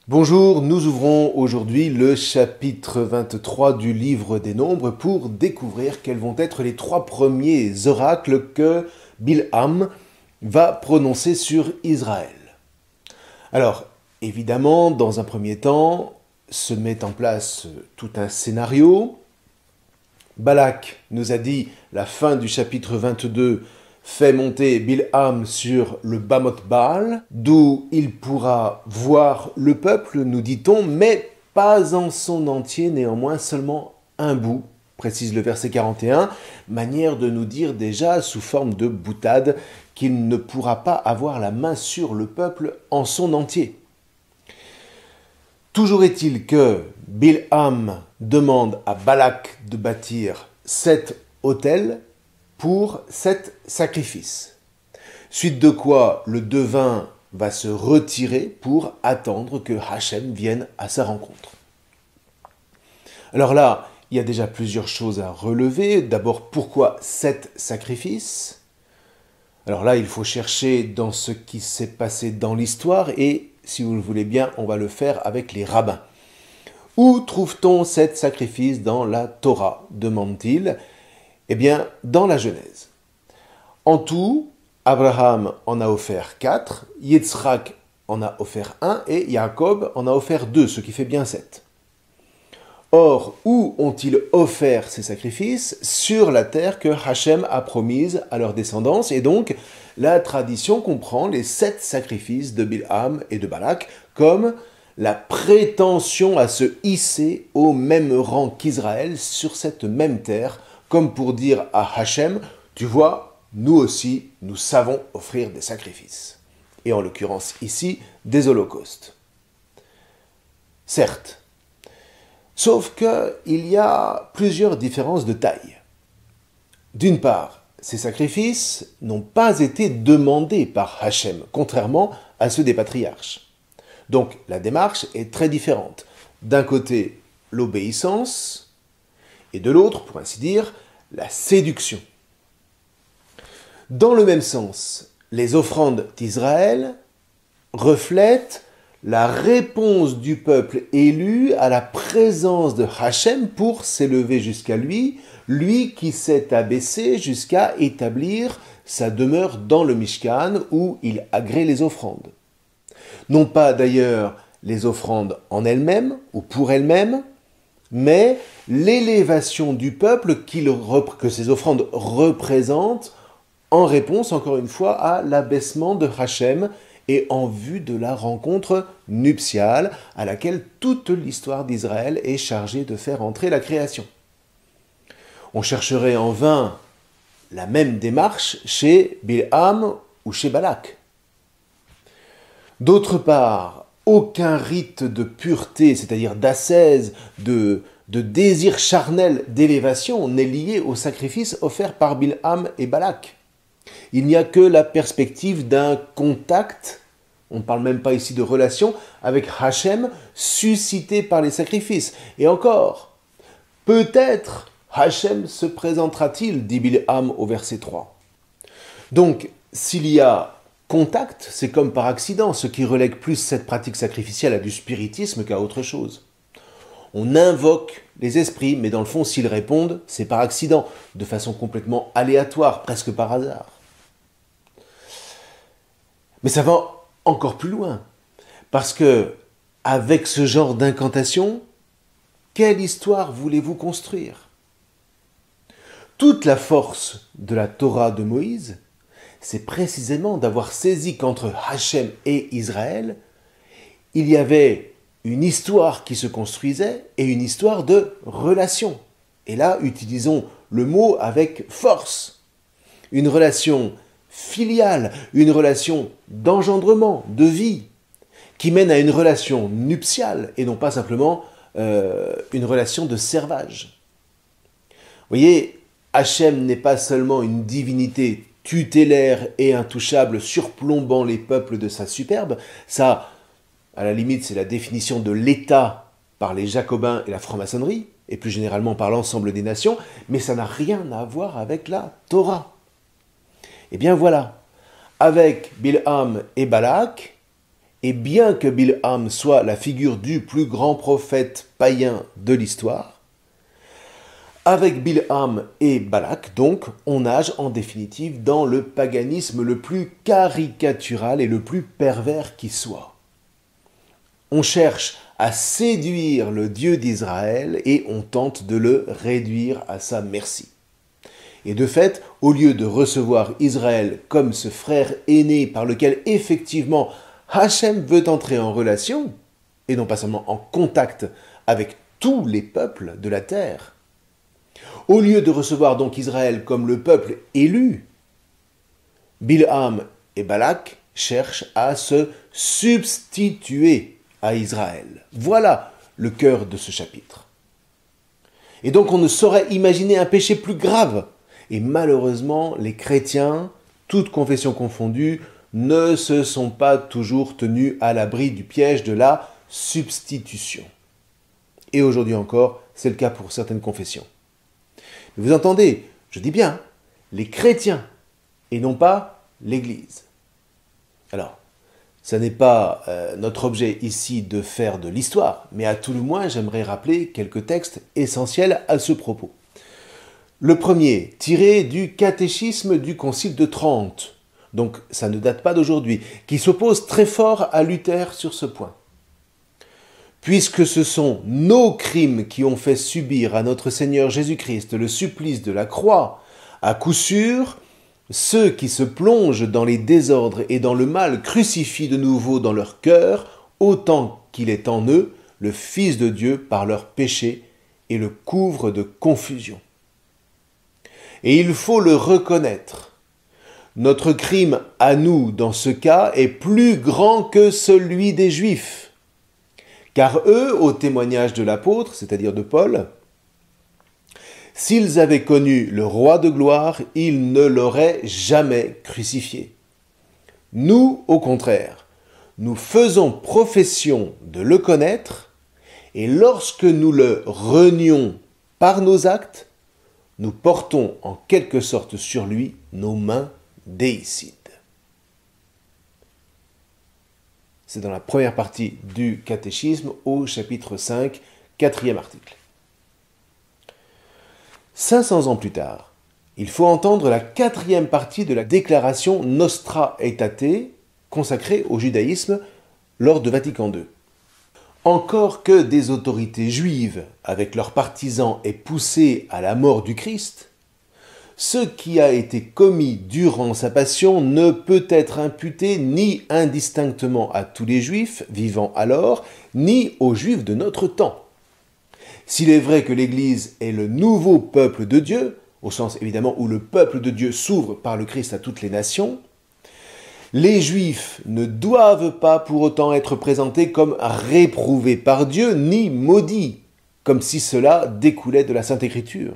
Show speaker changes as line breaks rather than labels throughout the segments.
Bonjour, nous ouvrons aujourd'hui le chapitre 23 du livre des Nombres pour découvrir quels vont être les trois premiers oracles que Bilham va prononcer sur Israël. Alors, évidemment, dans un premier temps, se met en place tout un scénario. Balak nous a dit, la fin du chapitre 22, fait monter Bilham sur le Bamoth Baal, d'où il pourra voir le peuple, nous dit-on, mais pas en son entier, néanmoins seulement un bout, précise le verset 41, manière de nous dire déjà sous forme de boutade qu'il ne pourra pas avoir la main sur le peuple en son entier. Toujours est-il que Bilham demande à Balak de bâtir 7 autels pour 7 sacrifices. Suite de quoi le devin va se retirer pour attendre que Hachem vienne à sa rencontre. Alors là, il y a déjà plusieurs choses à relever. D'abord, pourquoi 7 sacrifices ? Alors là, il faut chercher dans ce qui s'est passé dans l'histoire et, si vous le voulez bien, on va le faire avec les rabbins. Où trouve-t-on 7 sacrifices dans la Torah ? Demande-t-il. Eh bien, dans la Genèse. En tout, Abraham en a offert 4, Yitzhak en a offert 1 et Jacob en a offert 2, ce qui fait bien 7. Or, où ont-ils offert ces sacrifices ? Sur la terre que Hachem a promise à leur descendance, et donc la tradition comprend les 7 sacrifices de Bilham et de Balak comme la prétention à se hisser au même rang qu'Israël sur cette même terre, comme pour dire à Hachem, tu vois, nous aussi, nous savons offrir des sacrifices. Et en l'occurrence ici, des holocaustes. Certes, sauf qu'il y a plusieurs différences de taille. D'une part, ces sacrifices n'ont pas été demandés par Hachem, contrairement à ceux des patriarches. Donc la démarche est très différente. D'un côté, l'obéissance, et de l'autre, pour ainsi dire, la séduction. Dans le même sens, les offrandes d'Israël reflètent la réponse du peuple élu à la présence de Hachem pour s'élever jusqu'à lui, lui qui s'est abaissé jusqu'à établir sa demeure dans le Mishkan où il agrée les offrandes. Non pas d'ailleurs les offrandes en elles-mêmes ou pour elles-mêmes, mais l'élévation du peuple que ces offrandes représentent en réponse, encore une fois, à l'abaissement de Hachem et en vue de la rencontre nuptiale à laquelle toute l'histoire d'Israël est chargée de faire entrer la création. On chercherait en vain la même démarche chez Bilham ou chez Balak. D'autre part, aucun rite de pureté, c'est-à-dire d'ascèse, de désir charnel d'élévation n'est lié au sacrifice offert par Bilham et Balak. Il n'y a que la perspective d'un contact, on ne parle même pas ici de relation, avec Hachem suscité par les sacrifices. Et encore, peut-être Hachem se présentera-t-il, dit Bilham au verset 3. Donc, s'il y a contact, c'est comme par accident, ce qui relègue plus cette pratique sacrificielle à du spiritisme qu'à autre chose. On invoque les esprits, mais dans le fond, s'ils répondent, c'est par accident, de façon complètement aléatoire, presque par hasard. Mais ça va encore plus loin, parce que, avec ce genre d'incantation, quelle histoire voulez-vous construire ? Toute la force de la Torah de Moïse, c'est précisément d'avoir saisi qu'entre Hachem et Israël, il y avait une histoire qui se construisait et une histoire de relation. Et là, utilisons le mot avec force. Une relation filiale, une relation d'engendrement, de vie, qui mène à une relation nuptiale et non pas simplement une relation de servage. Vous voyez, Hachem n'est pas seulement une divinité tutélaire et intouchable surplombant les peuples de sa superbe, ça, à la limite, c'est la définition de l'État par les Jacobins et la franc-maçonnerie, et plus généralement par l'ensemble des nations, mais ça n'a rien à voir avec la Torah. Eh bien voilà, avec Bilham et Balak, Et bien que Bilham soit la figure du plus grand prophète païen de l'histoire, avec Bilham et Balak, donc, on nage en définitive dans le paganisme le plus caricatural et le plus pervers qui soit. On cherche à séduire le Dieu d'Israël et on tente de le réduire à sa merci. Et de fait, au lieu de recevoir Israël comme ce frère aîné par lequel effectivement Hachem veut entrer en relation, et non pas seulement en contact avec tous les peuples de la terre, au lieu de recevoir donc Israël comme le peuple élu, Bilham et Balak cherchent à se substituer à Israël. Voilà le cœur de ce chapitre. Et donc on ne saurait imaginer un péché plus grave. Et malheureusement, les chrétiens, toutes confessions confondues, ne se sont pas toujours tenus à l'abri du piège de la substitution. Et aujourd'hui encore, c'est le cas pour certaines confessions. Mais vous entendez, je dis bien, les chrétiens, et non pas l'Église. Alors, ce n'est pas notre objet ici de faire de l'histoire, mais à tout le moins, j'aimerais rappeler quelques textes essentiels à ce propos. Le premier, tiré du catéchisme du Concile de Trente, donc ça ne date pas d'aujourd'hui, qui s'oppose très fort à Luther sur ce point. Puisque ce sont nos crimes qui ont fait subir à notre Seigneur Jésus-Christ le supplice de la croix, à coup sûr, ceux qui se plongent dans les désordres et dans le mal crucifient de nouveau dans leur cœur, autant qu'il est en eux, le Fils de Dieu par leurs péchés et le couvrent de confusion. Et il faut le reconnaître. Notre crime à nous, dans ce cas, est plus grand que celui des Juifs. Car eux, au témoignage de l'apôtre, c'est-à-dire de Paul, s'ils avaient connu le roi de gloire, ils ne l'auraient jamais crucifié. Nous, au contraire, nous faisons profession de le connaître, et lorsque nous le renions par nos actes, nous portons en quelque sorte sur lui nos mains déicides. C'est dans la première partie du catéchisme au chapitre 5, 4e article. 500 ans plus tard, il faut entendre la 4e partie de la déclaration Nostra Aetate consacrée au judaïsme lors de Vatican II. Encore que des autorités juives, avec leurs partisans, aient poussé à la mort du Christ, ce qui a été commis durant sa passion ne peut être imputé ni indistinctement à tous les Juifs vivant alors, ni aux Juifs de notre temps. S'il est vrai que l'Église est le nouveau peuple de Dieu, au sens évidemment où le peuple de Dieu s'ouvre par le Christ à toutes les nations, les Juifs ne doivent pas pour autant être présentés comme réprouvés par Dieu, ni maudits, comme si cela découlait de la Sainte Écriture.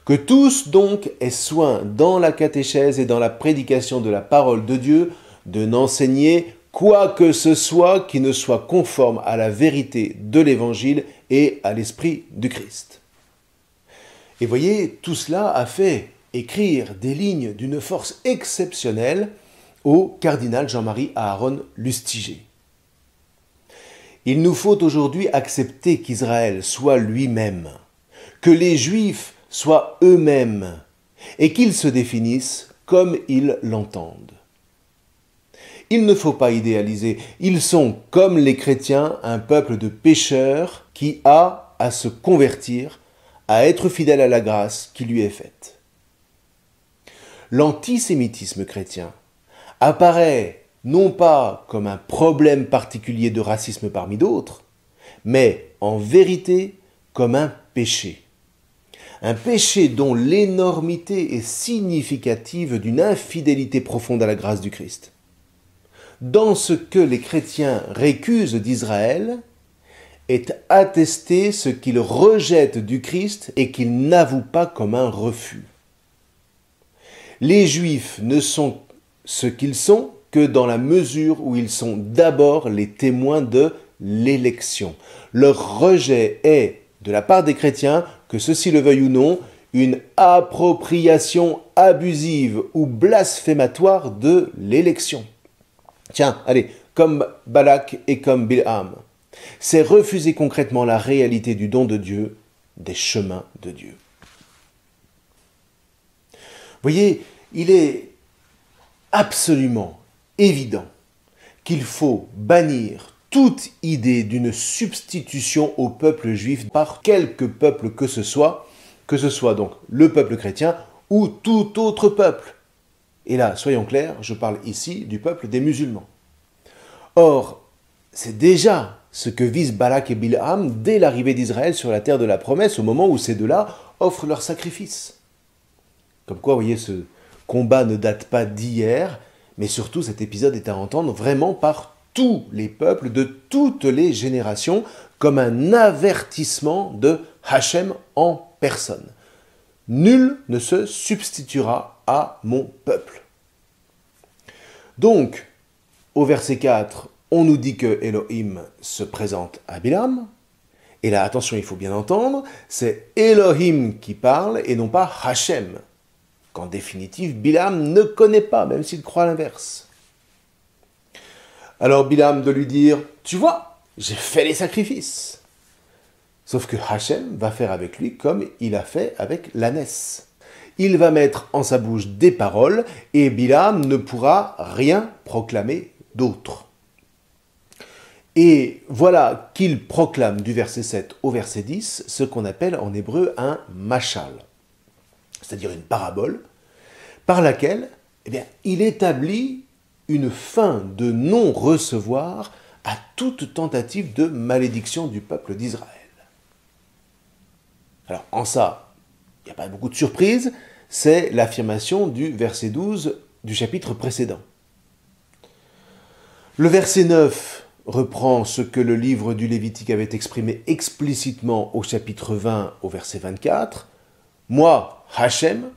Que tous donc aient soin dans la catéchèse et dans la prédication de la parole de Dieu de n'enseigner quoi que ce soit qui ne soit conforme à la vérité de l'Évangile et à l'Esprit du Christ. Et voyez, tout cela a fait écrire des lignes d'une force exceptionnelle au cardinal Jean-Marie Aaron Lustiger. Il nous faut aujourd'hui accepter qu'Israël soit lui-même, que les Juifs soient eux-mêmes, et qu'ils se définissent comme ils l'entendent. Il ne faut pas idéaliser, ils sont, comme les chrétiens, un peuple de pécheurs qui a à se convertir, à être fidèle à la grâce qui lui est faite. L'antisémitisme chrétien apparaît non pas comme un problème particulier de racisme parmi d'autres, mais en vérité comme un péché. Un péché dont l'énormité est significative d'une infidélité profonde à la grâce du Christ. Dans ce que les chrétiens récusent d'Israël, est attesté ce qu'ils rejettent du Christ et qu'ils n'avouent pas comme un refus. Les Juifs ne sont ce qu'ils sont que dans la mesure où ils sont d'abord les témoins de l'élection. Leur rejet est, de la part des chrétiens, que ceux-ci le veuillent ou non, une appropriation abusive ou blasphématoire de l'élection. Tiens, allez, comme Balak et comme Bilham. C'est refuser concrètement la réalité du don de Dieu, des chemins de Dieu. Vous voyez, il est absolument évident qu'il faut bannir toute idée d'une substitution au peuple juif par quelque peuple que ce soit donc le peuple chrétien ou tout autre peuple. Et là, soyons clairs, je parle ici du peuple des musulmans. Or, c'est déjà ce que visent Balak et Bilham dès l'arrivée d'Israël sur la terre de la promesse, au moment où ces deux-là offrent leur sacrifice. Comme quoi, vous voyez, ce combat ne date pas d'hier, mais surtout cet épisode est à entendre vraiment par tous les peuples de toutes les générations, comme un avertissement de Hachem en personne. Nul ne se substituera à mon peuple. Donc, au verset 4, on nous dit que Elohim se présente à Bilham. Et là, attention, il faut bien entendre, c'est Elohim qui parle et non pas Hachem, qu'en définitive, Bilham ne connaît pas, même s'il croit l'inverse. Alors Bilham de lui dire, tu vois, j'ai fait les sacrifices. Sauf que Hachem va faire avec lui comme il a fait avec l'ânesse. Il va mettre en sa bouche des paroles et Bilham ne pourra rien proclamer d'autre. Et voilà qu'il proclame du verset 7 au verset 10 ce qu'on appelle en hébreu un mashal, c'est-à-dire une parabole, par laquelle il établit une fin de non-recevoir à toute tentative de malédiction du peuple d'Israël. Alors en ça, il n'y a pas beaucoup de surprises, c'est l'affirmation du verset 12 du chapitre précédent. Le verset 9 reprend ce que le livre du Lévitique avait exprimé explicitement au chapitre 20 au verset 24. « Moi, Hachem,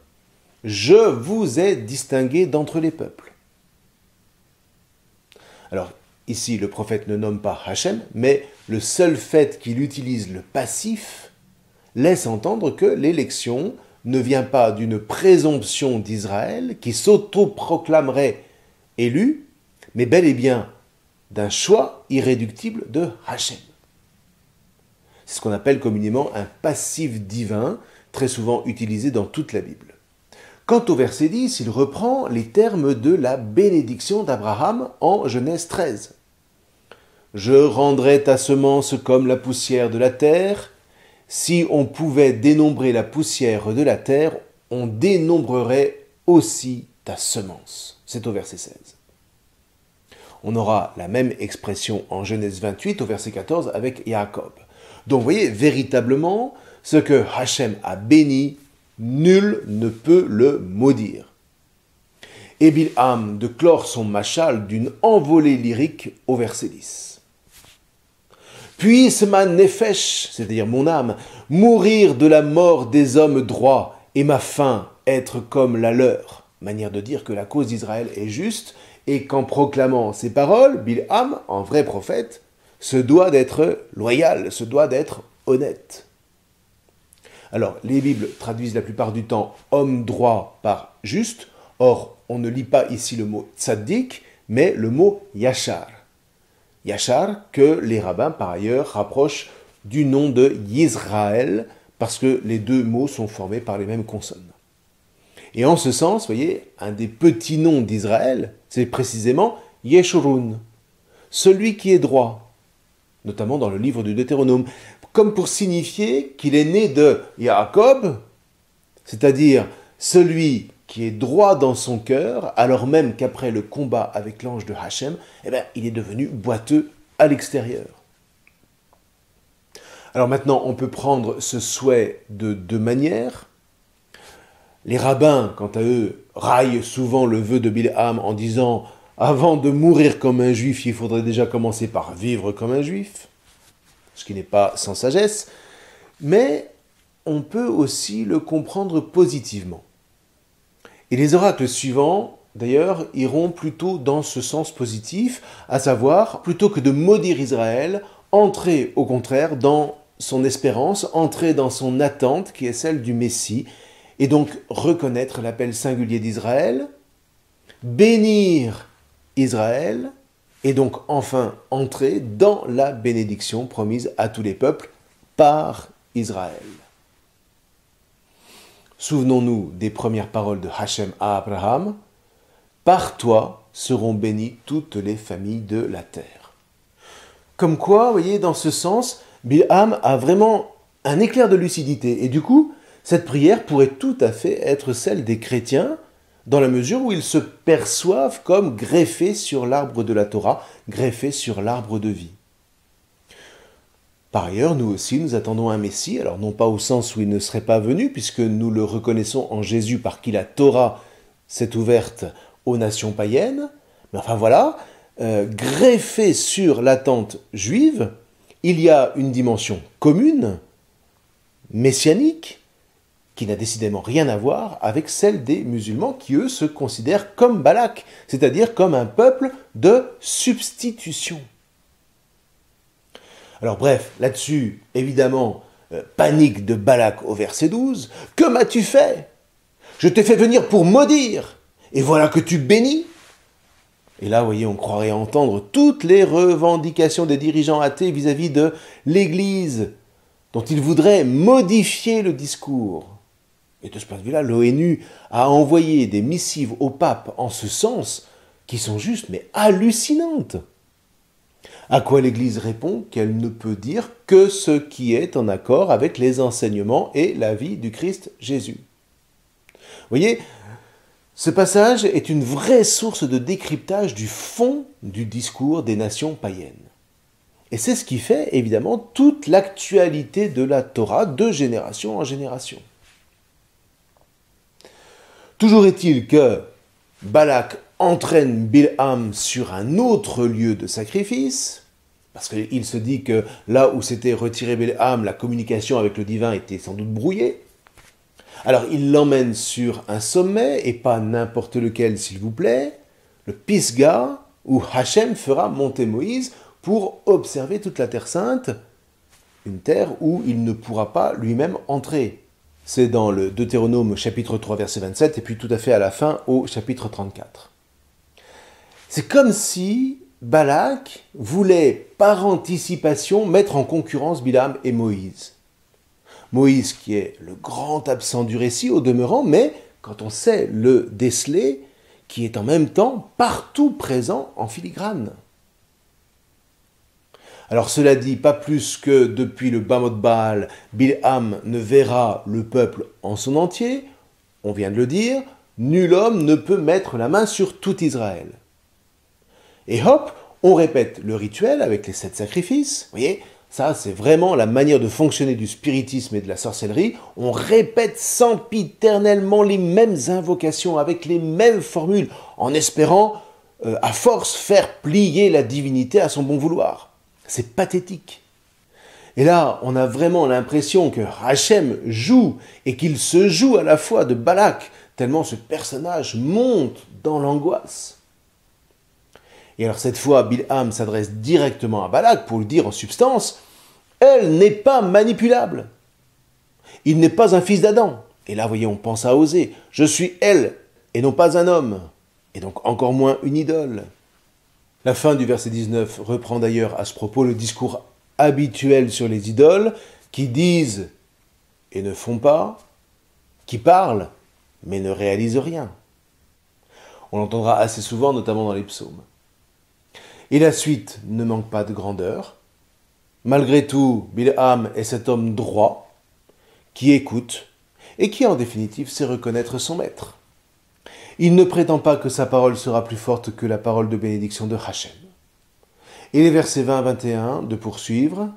je vous ai distingué d'entre les peuples. » Alors ici, le prophète ne nomme pas Hachem, mais le seul fait qu'il utilise le passif laisse entendre que l'élection ne vient pas d'une présomption d'Israël qui s'autoproclamerait élu, mais bel et bien d'un choix irréductible de Hachem. C'est ce qu'on appelle communément un passif divin, très souvent utilisé dans toute la Bible. Quant au verset 10, il reprend les termes de la bénédiction d'Abraham en Genèse 13. « Je rendrai ta semence comme la poussière de la terre. Si on pouvait dénombrer la poussière de la terre, on dénombrerait aussi ta semence. » C'est au verset 16. On aura la même expression en Genèse 28 au verset 14 avec Jacob. Donc vous voyez, véritablement, ce que Hachem a béni, nul ne peut le maudire. Et Bilham de clore son machal d'une envolée lyrique au verset 10. Puisse ma nefesh, c'est-à-dire mon âme, mourir de la mort des hommes droits et ma fin être comme la leur. Manière de dire que la cause d'Israël est juste et qu'en proclamant ces paroles, Bilham, en vrai prophète, se doit d'être loyal, se doit d'être honnête. Alors, les Bibles traduisent la plupart du temps « homme droit » par « juste ». Or, on ne lit pas ici le mot « tzaddik », mais le mot « yachar ». Yachar, que les rabbins, par ailleurs, rapprochent du nom de Yisraël, parce que les deux mots sont formés par les mêmes consonnes. Et en ce sens, vous voyez, un des petits noms d'Israël, c'est précisément Yeshurun, celui qui est droit, notamment dans le livre du Deutéronome, comme pour signifier qu'il est né de Jacob, c'est-à-dire celui qui est droit dans son cœur, alors même qu'après le combat avec l'ange de Hachem, il est devenu boiteux à l'extérieur. Alors maintenant, on peut prendre ce souhait de deux manières. Les rabbins, quant à eux, raillent souvent le vœu de Bilham en disant « Avant de mourir comme un juif, il faudrait déjà commencer par vivre comme un juif », ce qui n'est pas sans sagesse, mais on peut aussi le comprendre positivement. Et les oracles suivants, d'ailleurs, iront plutôt dans ce sens positif, à savoir, plutôt que de maudire Israël, entrer au contraire dans son espérance, entrer dans son attente qui est celle du Messie, et donc reconnaître l'appel singulier d'Israël, bénir Israël et donc enfin entrer dans la bénédiction promise à tous les peuples par Israël. Souvenons-nous des premières paroles de Hachem à Abraham. Par toi seront bénies toutes les familles de la terre. Comme quoi, vous voyez, dans ce sens, Bilham a vraiment un éclair de lucidité. Et du coup, cette prière pourrait tout à fait être celle des chrétiens, dans la mesure où ils se perçoivent comme greffés sur l'arbre de la Torah, greffés sur l'arbre de vie. Par ailleurs, nous aussi, nous attendons un Messie, alors non pas au sens où il ne serait pas venu, puisque nous le reconnaissons en Jésus par qui la Torah s'est ouverte aux nations païennes, mais enfin voilà, greffé sur l'attente juive, il y a une dimension commune, messianique, qui n'a décidément rien à voir avec celle des musulmans qui, eux, se considèrent comme Balak, c'est-à-dire comme un peuple de substitution. Alors bref, là-dessus, évidemment, panique de Balak au verset 12. « Que m'as-tu fait? Je t'ai fait venir pour maudire, et voilà que tu bénis !» Et là, vous voyez, on croirait entendre toutes les revendications des dirigeants athées vis-à-vis de l'Église, dont ils voudraient modifier le discours. Et de ce point de vue-là, l'ONU a envoyé des missives au pape en ce sens, qui sont juste, mais hallucinantes. À quoi l'Église répond qu'elle ne peut dire que ce qui est en accord avec les enseignements et la vie du Christ Jésus. Vous voyez, ce passage est une vraie source de décryptage du fond du discours des nations païennes. Et c'est ce qui fait, évidemment, toute l'actualité de la Torah de génération en génération. Toujours est-il que Balak entraîne Bilham sur un autre lieu de sacrifice, parce qu'il se dit que là où s'était retiré Bilham, la communication avec le divin était sans doute brouillée. Alors il l'emmène sur un sommet, et pas n'importe lequel s'il vous plaît, le Pisga, où Hachem fera monter Moïse pour observer toute la Terre Sainte, une terre où il ne pourra pas lui-même entrer. C'est dans le Deutéronome chapitre 3 verset 27, et puis tout à fait à la fin au chapitre 34. C'est comme si Balak voulait par anticipation mettre en concurrence Bilham et Moïse. Moïse qui est le grand absent du récit au demeurant, mais quand on sait le déceler, qui est en même temps partout présent en filigrane. Alors cela dit, pas plus que depuis le Bamot Baal, Bilham ne verra le peuple en son entier, on vient de le dire, nul homme ne peut mettre la main sur tout Israël. Et hop, on répète le rituel avec les 7 sacrifices, vous voyez, ça c'est vraiment la manière de fonctionner du spiritisme et de la sorcellerie, on répète sempiternellement les mêmes invocations avec les mêmes formules, en espérant, à force, faire plier la divinité à son bon vouloir. C'est pathétique. Et là, on a vraiment l'impression que Hachem joue et qu'il se joue à la fois de Balak, tellement ce personnage monte dans l'angoisse. Et alors cette fois, Bilham s'adresse directement à Balak pour lui dire en substance « Elle n'est pas manipulable. Il n'est pas un fils d'Adam. » Et là, vous voyez, on pense à Osée. « Je suis elle et non pas un homme. » Et donc encore moins une idole. La fin du verset 19 reprend d'ailleurs à ce propos le discours habituel sur les idoles qui disent et ne font pas, qui parlent mais ne réalisent rien. On l'entendra assez souvent, notamment dans les psaumes. Et la suite ne manque pas de grandeur. Malgré tout, Bilham est cet homme droit qui écoute et qui en définitive sait reconnaître son maître. Il ne prétend pas que sa parole sera plus forte que la parole de bénédiction de Hachem. Et les versets 20 à 21 de poursuivre.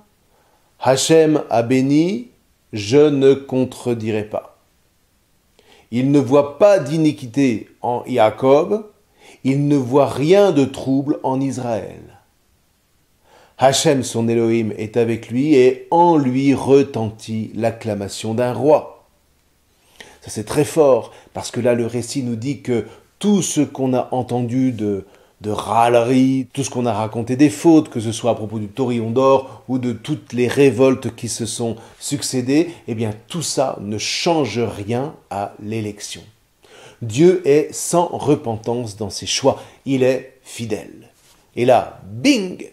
Hachem a béni, je ne contredirai pas. Il ne voit pas d'iniquité en Jacob, il ne voit rien de trouble en Israël. Hachem, son Elohim, est avec lui et en lui retentit l'acclamation d'un roi. Ça c'est très fort, parce que là le récit nous dit que tout ce qu'on a entendu de râleries, tout ce qu'on a raconté des fautes, que ce soit à propos du taurillon d'or ou de toutes les révoltes qui se sont succédées, eh bien tout ça ne change rien à l'élection. Dieu est sans repentance dans ses choix, il est fidèle. Et là, bing!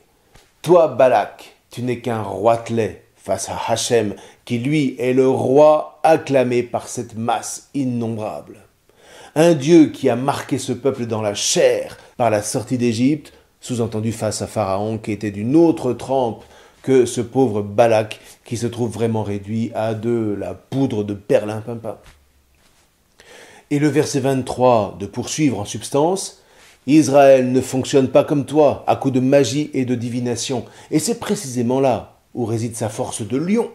Toi, Balak, tu n'es qu'un roitelet face à Hachem, qui lui est le roi acclamé par cette masse innombrable. Un Dieu qui a marqué ce peuple dans la chair par la sortie d'Égypte, sous-entendu face à Pharaon qui était d'une autre trempe que ce pauvre Balak qui se trouve vraiment réduit à de la poudre de perlimpinpin. Et le verset 23 de poursuivre en substance, Israël ne fonctionne pas comme toi, à coup de magie et de divination. Et c'est précisément là où réside sa force de lion.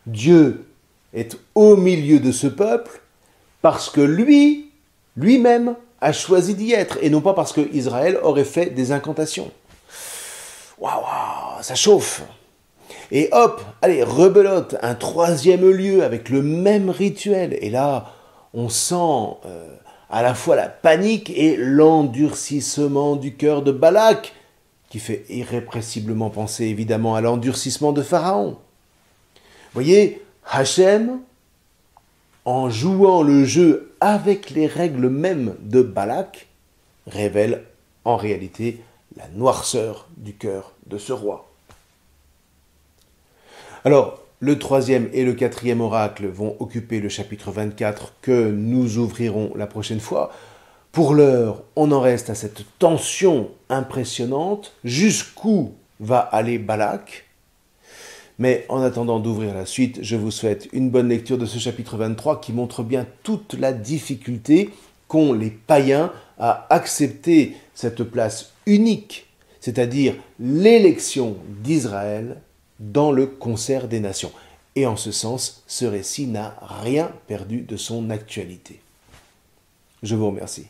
Dieu est au milieu de ce peuple parce que lui-même a choisi d'y être, et non pas parce que Israël aurait fait des incantations. Waouh, ça chauffe. Et hop, allez, rebelote, un troisième lieu avec le même rituel. Et là, on sent à la fois la panique et l'endurcissement du cœur de Balak, qui fait irrépressiblement penser évidemment à l'endurcissement de Pharaon. Voyez, Hachem, en jouant le jeu avec les règles mêmes de Balak, révèle en réalité la noirceur du cœur de ce roi. Alors, le troisième et le quatrième oracle vont occuper le chapitre 24 que nous ouvrirons la prochaine fois. Pour l'heure, on en reste à cette tension impressionnante. Jusqu'où va aller Balak ? Mais en attendant d'ouvrir la suite, je vous souhaite une bonne lecture de ce chapitre 23 qui montre bien toute la difficulté qu'ont les païens à accepter cette place unique, c'est-à-dire l'élection d'Israël dans le concert des nations. Et en ce sens, ce récit n'a rien perdu de son actualité. Je vous remercie.